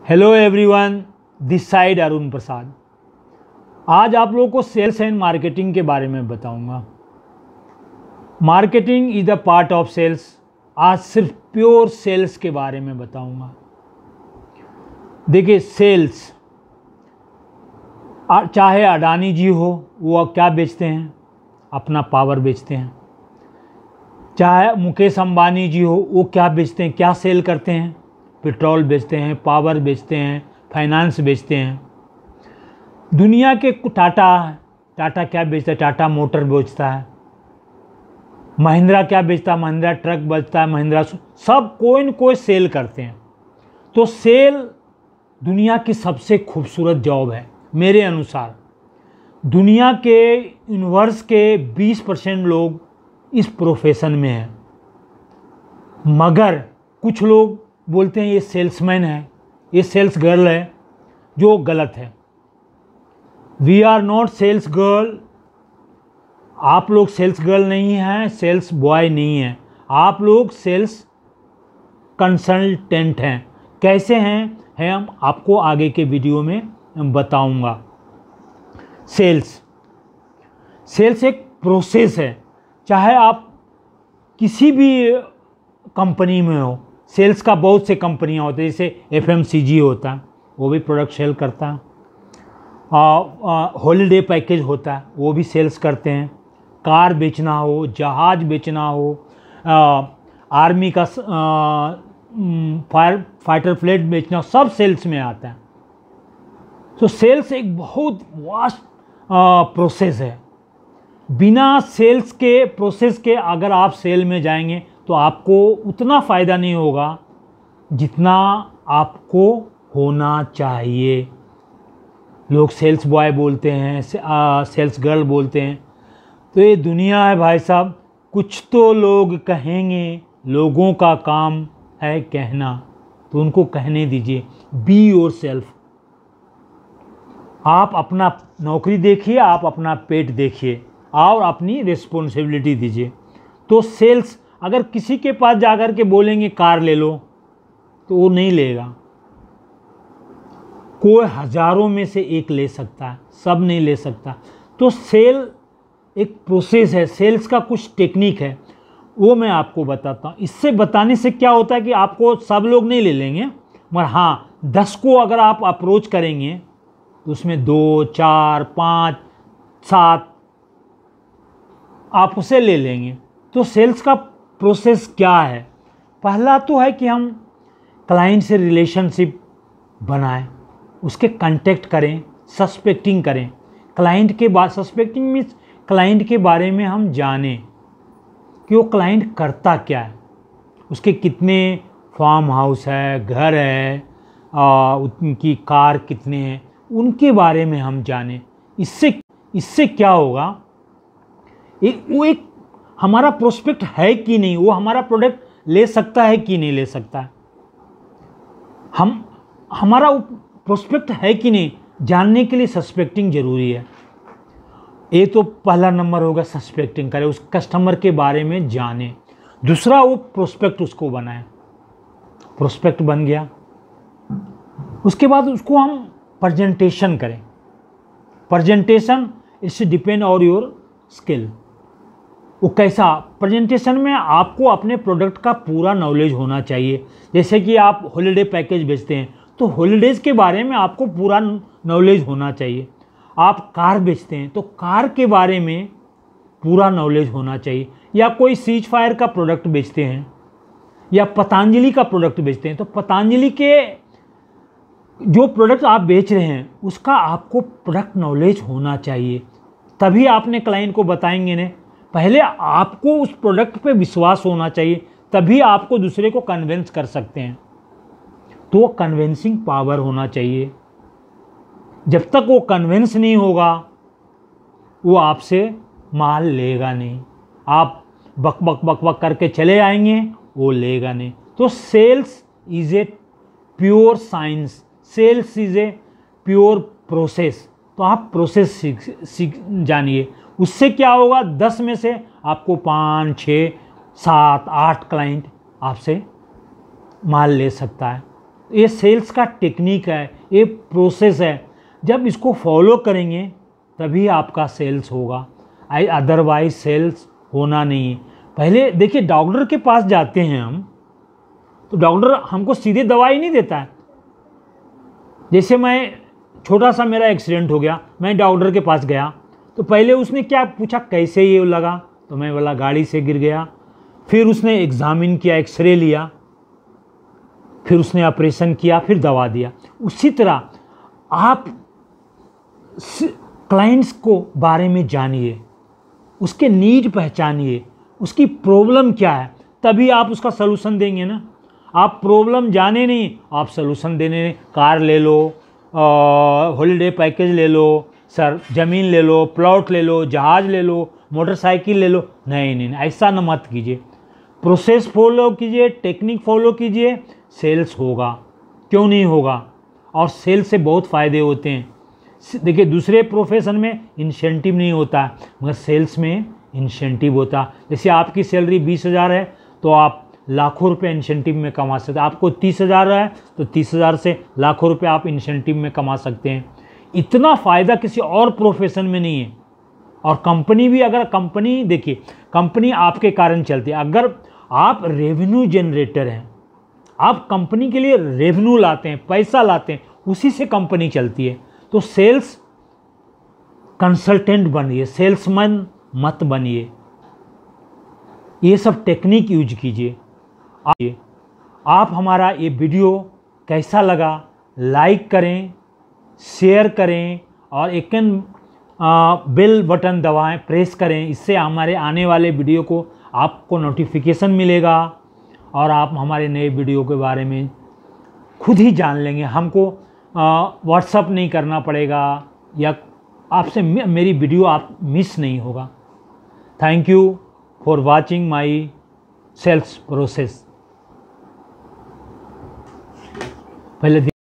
Hello everyone, this side Arun Prasad. आज आप लोगों को सेल्स एंड मार्केटिंग के बारे में बताऊंगा। Marketing is the part of sales. आज सिर्फ प्योर सेल्स के बारे में बताऊंगा। देखिए, सेल्स चाहे अडानी जी हो, वो क्या बेचते हैं? अपना पावर बेचते हैं। चाहे मुकेश अंबानी जी हो, वो क्या बेचते हैं? क्या सेल करते हैं? पेट्रोल बेचते हैं, पावर बेचते हैं, फाइनेंस बेचते हैं। दुनिया के टाटा क्या बेचता है? टाटा मोटर बेचता है। महिंद्रा क्या बेचता है? महिंद्रा ट्रक बेचता है। महिंद्रा सब कोई न कोई सेल करते हैं। तो सेल दुनिया की सबसे खूबसूरत जॉब है मेरे अनुसार। दुनिया के यूनिवर्स के 20% लोग इस प्रोफेशन में हैं, मगर कुछ लोग बोलते हैं ये सेल्समैन है, ये सेल्स गर्ल है, जो गलत है। We are not sales girl. आप लोग सेल्स गर्ल नहीं हैं, सेल्स बॉय नहीं हैं, आप लोग सेल्स कंसल्टेंट हैं। कैसे हैं हम आपको आगे के वीडियो में बताऊंगा। सेल्स एक प्रोसेस है। चाहे आप किसी भी कंपनी में हो, सेल्स का बहुत से कंपनियां होती हैं। जैसे FMCG होता है, वो भी प्रोडक्ट सेल करता है। हॉलीडे पैकेज होता है, वो भी सेल्स करते हैं। कार बेचना हो, जहाज बेचना हो, आर्मी का फाइटर प्लेन बेचना हो, सब सेल्स में आता है। तो सेल्स एक बहुत वास्ट प्रोसेस है। बिना सेल्स के प्रोसेस के अगर आप सेल में जाएंगे तो आपको उतना फ़ायदा नहीं होगा जितना आपको होना चाहिए। लोग सेल्स बॉय बोलते हैं, सेल्स गर्ल बोलते हैं। तो ये दुनिया है भाई साहब। कुछ तो लोग कहेंगे, लोगों का काम है कहना, तो उनको कहने दीजिए। Be your self. आप अपना नौकरी देखिए, आप अपना पेट देखिए और अपनी रिस्पॉन्सिबिलिटी दीजिए। तो सेल्स, अगर किसी के पास जाकर के बोलेंगे कार ले लो, तो वो नहीं लेगा। कोई हजारों में से एक ले सकता है, सब नहीं ले सकता। तो सेल एक प्रोसेस है, सेल्स का कुछ टेक्निक है, वो मैं आपको बताता हूँ। इससे बताने से क्या होता है कि आपको सब लोग नहीं ले लेंगे, मगर हाँ 10 को अगर आप अप्रोच करेंगे तो उसमें 2, 4, 5, 7 आप उसे ले लेंगे। तो सेल्स का प्रोसेस क्या है? पहला तो है कि हम क्लाइंट से रिलेशनशिप बनाएं, उसके कांटेक्ट करें, सस्पेक्टिंग करें। क्लाइंट के बाद सस्पेक्टिंग मीन्स क्लाइंट के बारे में हम जानें कि वो क्लाइंट करता क्या है, उसके कितने फार्म हाउस है, घर है, उनकी कार कितने हैं, उनके बारे में हम जानें। इससे क्या होगा, वो एक हमारा प्रोस्पेक्ट है कि नहीं, वो हमारा प्रोडक्ट ले सकता है कि नहीं ले सकता है, हमारा प्रोस्पेक्ट है कि नहीं, जानने के लिए सस्पेक्टिंग जरूरी है। ये तो पहला नंबर होगा, सस्पेक्टिंग करें, उस कस्टमर के बारे में जाने। दूसरा, वो प्रोस्पेक्ट उसको बनाए। प्रोस्पेक्ट बन गया, उसके बाद उसको हम प्रेजेंटेशन करें। Presentation it's depend on your skill. वो कैसा प्रेजेंटेशन में आपको अपने प्रोडक्ट का पूरा नॉलेज होना चाहिए। जैसे कि आप हॉलीडे पैकेज बेचते हैं, तो हॉलीडेज़ के बारे में आपको पूरा नॉलेज होना चाहिए। आप कार बेचते हैं तो कार के बारे में पूरा नॉलेज होना चाहिए। या कोई सीज फायर का प्रोडक्ट बेचते हैं या पतंजलि का प्रोडक्ट बेचते हैं, तो पतंजलि के जो प्रोडक्ट आप बेच रहे हैं उसका आपको प्रोडक्ट नॉलेज होना चाहिए। तभी आपने क्लाइंट को बताएंगे ने। पहले आपको उस प्रोडक्ट पे विश्वास होना चाहिए, तभी आपको दूसरे को कन्विंस कर सकते हैं। तो वो कन्विंसिंग पावर होना चाहिए। जब तक वो कन्विंस नहीं होगा, वो आपसे माल लेगा नहीं। आप बक बक बक बक करके चले आएंगे, वो लेगा नहीं। तो sales is a pure science, sales is a pure process. तो आप प्रोसेस सीख जानिए। उससे क्या होगा, 10 में से आपको 5, 6, 7, 8 क्लाइंट आपसे माल ले सकता है। ये सेल्स का टेक्निक है, ये प्रोसेस है। जब इसको फॉलो करेंगे तभी आपका सेल्स होगा, अदरवाइज सेल्स होना नहीं है। पहले देखिए, डॉक्टर के पास जाते हैं हम, तो डॉक्टर हमको सीधे दवाई नहीं देता है। जैसे मैं छोटा सा मेरा एक्सीडेंट हो गया, मैं डॉक्टर के पास गया, तो पहले उसने क्या पूछा, कैसे ये लगा, तो मैं बोला गाड़ी से गिर गया। फिर उसने एग्जामिन किया, एक्सरे लिया, फिर उसने ऑपरेशन किया, फिर दवा दिया। उसी तरह आप क्लाइंट्स को बारे में जानिए, उसके नीड पहचानिए, उसकी प्रॉब्लम क्या है, तभी आप उसका सलूशन देंगे ना। आप प्रॉब्लम जाने नहीं, आप सलूशन देने नहीं। कार ले लो, हॉलीडे पैकेज ले लो, सर ज़मीन ले लो, प्लॉट ले लो, जहाज़ ले लो, मोटरसाइकिल ले लो, नहीं नहीं, ऐसा न मत कीजिए। प्रोसेस फॉलो कीजिए, टेक्निक फॉलो कीजिए, सेल्स होगा। क्यों नहीं होगा? और सेल्स से बहुत फ़ायदे होते हैं। देखिए, दूसरे प्रोफेशन में इंसेंटिव नहीं होता है, मगर सेल्स में इंसेंटिव होता है। जैसे आपकी सैलरी 20,000 है, तो आप लाखों रुपए इंसेंटिव में कमा सकते हैं। आपको 30,000 है, तो 30,000 से लाखों रुपए आप इंसेंटिव में कमा सकते हैं। इतना फ़ायदा किसी और प्रोफेशन में नहीं है। और कंपनी भी, अगर कंपनी, देखिए कंपनी आपके कारण चलती है। अगर आप रेवेन्यू जनरेटर हैं, आप कंपनी के लिए रेवेन्यू लाते हैं, पैसा लाते हैं, उसी से कंपनी चलती है। तो सेल्स कंसल्टेंट बनिए, सेल्समैन मत बनिए। ये सब टेक्निक यूज कीजिए। आप हमारा ये वीडियो कैसा लगा, लाइक करें, शेयर करें और एकन बेल बटन दबाएं, प्रेस करें। इससे हमारे आने वाले वीडियो को आपको नोटिफिकेशन मिलेगा और आप हमारे नए वीडियो के बारे में खुद ही जान लेंगे। हमको व्हाट्सअप नहीं करना पड़ेगा, या आपसे मेरी वीडियो आप मिस नहीं होगा। Thank you for watching my sales process. पहले